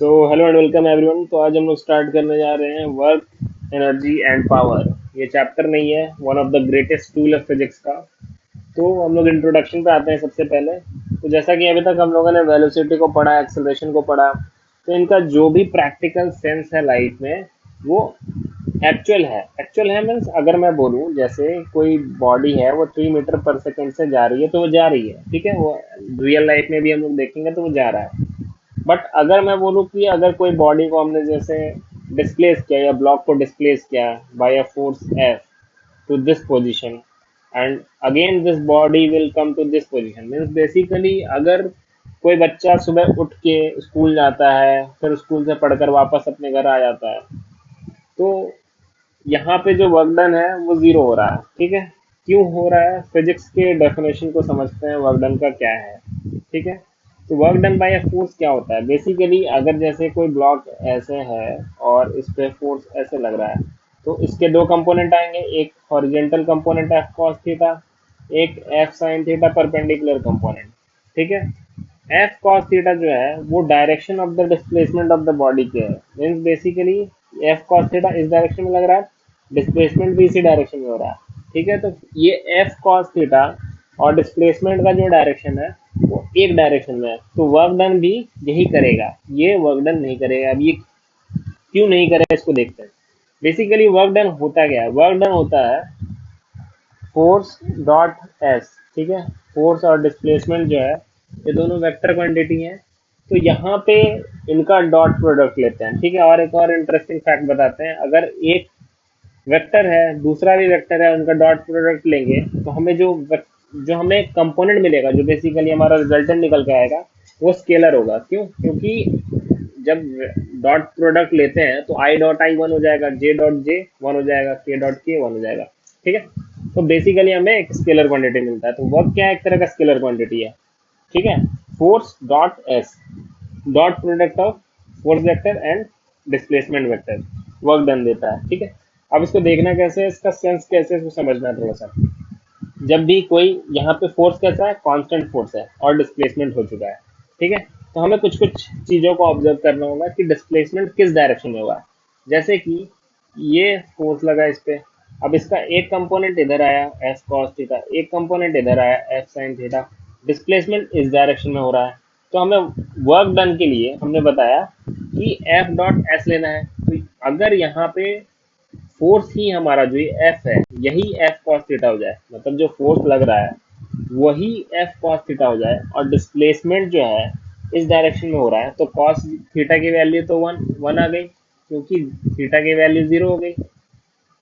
So hello and welcome everyone. तो आज हम लोग स्टार्ट करने जा रहे हैं वर्क, एनर्जी एंड पावर। ये चैप्टर नहीं है, one of the greatest tool of physics का। तो हम लोग इंट्रोडक्शन पे आते हैं सबसे पहले। तो जैसा कि अभी तक हम लोगों ने वेलोसिटी को पढ़ा, एक्सेलरेशन को पढ़ा, तो इनका जो भी प्रैक्टिकल सेंस है लाइफ में वो एक्चुअल है मीन्स अगर मैं बोलूँ जैसे कोई बॉडी है वो 3 मीटर पर सेकेंड से जा रही है तो वो जा रही है, ठीक है। वो रियल लाइफ में भी हम लोग देखेंगे तो वो जा रहा है। बट अगर मैं बोलूँ कि अगर कोई बॉडी को हमने जैसे डिस्प्लेस किया या ब्लॉक को डिस्प्लेस किया by a force F to this position and again this body will come to this position, means basically अगर कोई बच्चा सुबह उठ के स्कूल जाता है, फिर स्कूल से पढ़कर वापस अपने घर आ जाता है, तो यहाँ पे जो वर्क डन है वो जीरो हो रहा है, ठीक है। क्यों हो रहा है? फिजिक्स के डेफिनेशन को समझते हैं वर्क डन का क्या है, ठीक है। तो work done by a force क्या होता है? बेसिकली अगर जैसे कोई ब्लॉक ऐसे है और इस पे फोर्स ऐसे लग रहा है, तो इसके दो कंपोनेंट आएंगे, एक horizontal component F cos theta, एक F sine theta perpendicular component, ठीक है। एफ कॉस थीटा जो है वो direction of the displacement of the body के है, means basically F cos theta इस डायरेक्शन में लग रहा है, डिस्प्लेसमेंट भी इसी डायरेक्शन में हो रहा है, ठीक है। तो ये एफ कॉस थीटा और डिस्प्लेसमेंट का जो डायरेक्शन है वो एक डायरेक्शन में है, तो वर्क डन भी यही करेगा, ये वर्क डन नहीं करेगा। अब ये क्यों नहीं करेगा इसको देखते हैं। बेसिकली वर्क डन होता क्या है? वर्क डन होता है फोर्स डॉट एस, ठीक है। फोर्स और डिस्प्लेसमेंट जो है ये दोनों वेक्टर क्वांटिटी हैं, तो यहाँ पे इनका डॉट प्रोडक्ट लेते हैं, ठीक है। और एक और इंटरेस्टिंग फैक्ट बताते हैं, अगर एक वेक्टर है दूसरा भी वेक्टर है, उनका डॉट प्रोडक्ट लेंगे तो हमें जो हमें कंपोनेंट मिलेगा, जो बेसिकली हमारा रिजल्टेंट निकल के आएगा, वो स्केलर होगा। क्यों? क्योंकि जब डॉट प्रोडक्ट लेते हैं तो आई डॉट आई वन हो जाएगा, जे डॉट जे वन हो जाएगा, के डॉट के वन हो जाएगा, ठीक है। तो बेसिकली हमें एक स्केलर क्वांटिटी मिलता है। तो वर्क क्या है? एक तरह का स्केलर क्वांटिटी है, ठीक है। Force dot S, dot product of force vector and displacement vector work done देता है, ठीक है। अब इसको देखना कैसे है, इसका सेंस कैसे है, इसको समझना है थोड़ा सा। जब भी कोई यहाँ पे फोर्स कैसा है? कांस्टेंट फोर्स है और डिस्प्लेसमेंट हो चुका है, ठीक है। तो हमें कुछ कुछ चीज़ों को ऑब्जर्व करना होगा कि डिस्प्लेसमेंट किस डायरेक्शन में हुआ है। जैसे कि ये फोर्स लगा इस पे, अब इसका एक कंपोनेंट इधर आया एफ कॉस थीटा, एक कंपोनेंट इधर आया एफ साइन थीटा, डिस्प्लेसमेंट इस डायरेक्शन में हो रहा है। तो हमें वर्क डन के लिए हमने बताया कि एफ डॉट एस लेना है। तो अगर यहाँ पे फोर्स ही हमारा जो ये एफ है यही एफ कॉस थीटा हो जाए, मतलब जो फोर्स लग रहा है वही एफ कॉस थीटा हो जाए, और डिस्प्लेसमेंट जो है इस डायरेक्शन में हो रहा है, तो कॉस थीटा की वैल्यू तो वन वन आ गई, क्योंकि थीटा की वैल्यू जीरो हो गई।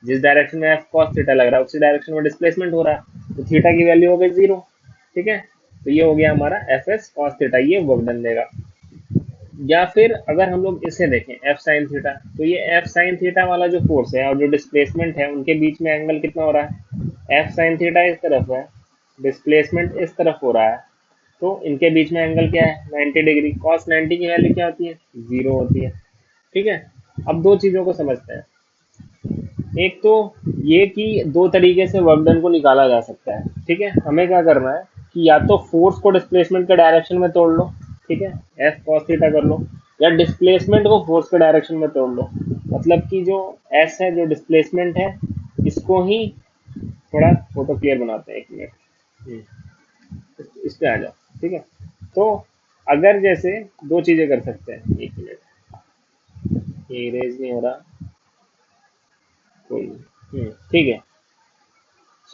जिस डायरेक्शन में एफ कॉस थीटा लग रहा है उसी डायरेक्शन में डिस्प्लेसमेंट हो रहा है, तो थीटा की वैल्यू हो गई जीरो, ठीक है। तो ये हो गया हमारा एफ एस कॉस थीटा, ये वर्क डन देगा। या फिर अगर हम लोग इसे देखें एफ साइन थीटा, तो ये एफ साइन थीटा वाला जो फोर्स है और जो डिस्प्लेसमेंट है उनके बीच में एंगल कितना हो रहा है? एफ साइन थीटा इस तरफ है, डिस्प्लेसमेंट इस तरफ हो रहा है, तो इनके बीच में एंगल क्या है? 90 डिग्री। कॉस 90 की वैल्यू क्या होती है? जीरो होती है, ठीक है। अब दो चीज़ों को समझते हैं। एक तो ये कि दो तरीके से वर्क डन को निकाला जा सकता है, ठीक है। हमें क्या करना है कि या तो फोर्स को डिस्प्लेसमेंट के डायरेक्शन में तोड़ लो, ठीक है, एफ कॉस थीटा कर लो, या डिस्प्लेसमेंट को फोर्स के डायरेक्शन में तोड़ लो। मतलब कि जो एस है, जो डिस्प्लेसमेंट है, इसको ही थोड़ा फोटो क्लियर बनाते हैं, एक मिनट। इस पे आ जाओ, ठीक है। तो अगर जैसे दो चीजें कर सकते हैं, एक मिनट, ये इरेज नहीं हो रहा, कोई नहीं, ठीक है।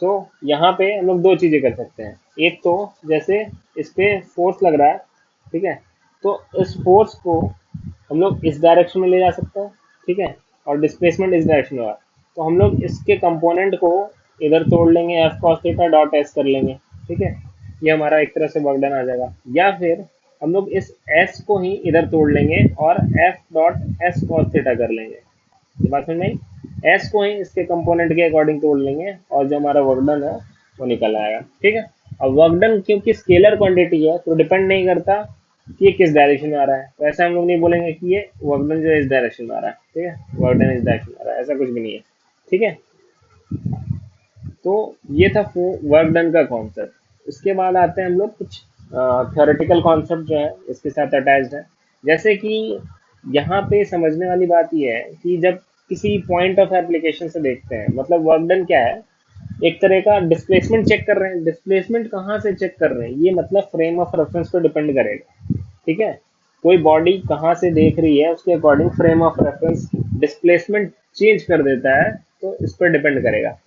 सो यहाँ पे हम लोग दो चीजें कर सकते हैं। एक तो जैसे इस पे फोर्स लग रहा है, ठीक है, तो इस फोर्स को हम लोग इस डायरेक्शन में ले जा सकते हैं, ठीक है, और डिस्प्लेसमेंट इस डायरेक्शन में होगा, तो हम लोग इसके कंपोनेंट को इधर तोड़ लेंगे, F cos theta dot S कर लेंगे, ठीक है। ये हमारा एक तरह से वर्क डन आ जाएगा। या फिर हम लोग इस एस को ही इधर तोड़ लेंगे और F dot S cos theta कर लेंगे। ये बात समझ में आई? एस को ही इसके कंपोनेंट के अकॉर्डिंग तोड़ लेंगे और जो हमारा वर्क डन है वो निकल आएगा, ठीक है। अब वर्क डन क्योंकि स्केलर क्वांटिटी है तो डिपेंड नहीं करता कि ये किस डायरेक्शन में आ रहा है, तो ऐसा हम लोग नहीं बोलेंगे कि ये वर्क डन जो है इस डायरेक्शन में आ रहा है, ठीक है, वर्क डन इस डायरेक्शन में आ रहा है, ऐसा कुछ भी नहीं है, ठीक है। तो ये था वर्क डन का कॉन्सेप्ट। उसके बाद आते हैं हम लोग कुछ थ्योरेटिकल कॉन्सेप्ट जो है इसके साथ अटैच्ड है। जैसे कि यहाँ पे समझने वाली बात यह है कि जब किसी पॉइंट ऑफ एप्लीकेशन से देखते हैं, मतलब वर्क डन क्या है, एक तरह का डिस्प्लेसमेंट चेक कर रहे हैं। डिस्प्लेसमेंट कहाँ से चेक कर रहे हैं, ये मतलब फ्रेम ऑफ रेफरेंस पर डिपेंड करेगा। ठीक है, कोई बॉडी कहाँ से देख रही है उसके according frame of reference displacement change कर देता है, तो इस पर डिपेंड करेगा।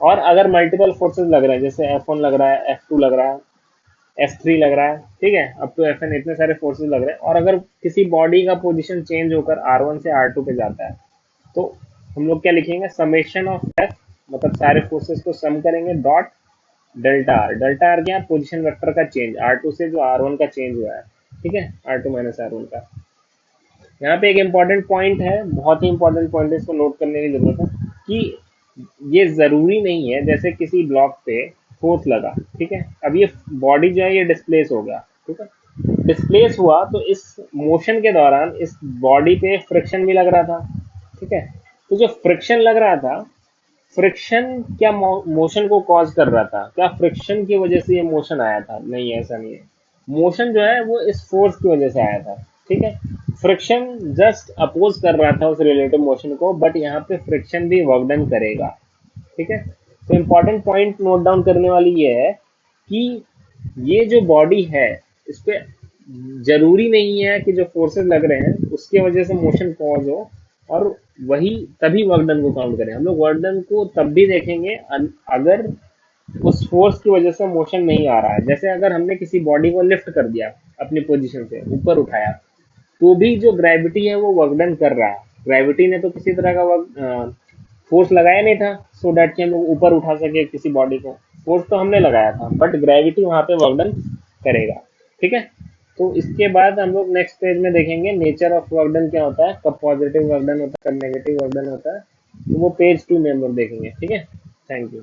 और अगर मल्टीपल फोर्सेस लग रहे हैं, जैसे F1 लग रहा है, F2 लग रहा है, F3 लग रहा है, ठीक है, अप टू Fn इतने सारे फोर्सेस लग रहे हैं, और अगर किसी बॉडी का पोजीशन चेंज होकर R1 से R2 पे जाता है, तो हम लोग क्या लिखेंगे, समेशन ऑफ F, मतलब सारे फोर्सेस को सम करेंगे, dot delta R. Delta R क्या, पोजीशन वेक्टर का चेंज, R2 से जो R1 का चेंज हुआ है, ठीक है, R2 माइनस R1 का। यहाँ पे एक इम्पॉर्टेंट पॉइंट है, बहुत ही इंपॉर्टेंट पॉइंट है, इसको नोट करने की जरूरत है कि ये जरूरी नहीं है, जैसे किसी ब्लॉक पे फोर्स लगा, ठीक है, अब ये बॉडी जो है ये डिस्प्लेस हो गया, ठीक है, डिस्प्लेस हुआ तो इस मोशन के दौरान इस बॉडी पे फ्रिक्शन भी लग रहा था, ठीक है, तो जो फ्रिक्शन लग रहा था, फ्रिक्शन क्या मोशन को कॉज कर रहा था, क्या फ्रिक्शन की वजह से ये मोशन आया था, नहीं ऐसा नहीं है, मोशन जो है वो इस फोर्स की वजह से आया था, ठीक है, फ्रिक्शन जस्ट अपोज कर रहा था उस रिलेटिव मोशन को, बट यहाँ पे फ्रिक्शन भी वर्क डन करेगा, ठीक है। तो इम्पॉर्टेंट पॉइंट नोट डाउन करने वाली ये है कि ये जो बॉडी है इस पे जरूरी नहीं है कि जो फोर्सेस लग रहे हैं उसके वजह से मोशन कॉज हो, और वही तभी वर्क डन को काउंट करें। हम लोग वर्क डन को तब भी देखेंगे अगर उस फोर्स की वजह से मोशन नहीं आ रहा है। जैसे अगर हमने किसी बॉडी को लिफ्ट कर दिया, अपनी पोजीशन से ऊपर उठाया, तो भी जो ग्रेविटी है वो वर्क डन कर रहा है। ग्रेविटी ने तो किसी तरह का वर्क फोर्स लगाया नहीं था सो डैट कि हम लोग ऊपर उठा सके किसी बॉडी को, फोर्स तो हमने लगाया था, बट ग्रेविटी वहां पे वर्क डन करेगा, ठीक है। तो इसके बाद हम लोग नेक्स्ट पेज में देखेंगे नेचर ऑफ वर्क डन क्या होता है, कब पॉजिटिव वर्क डन होता है, कब नेगेटिव वर्क डन होता है, तो वो पेज 2 में हम लोग देखेंगे, ठीक है। Thank you.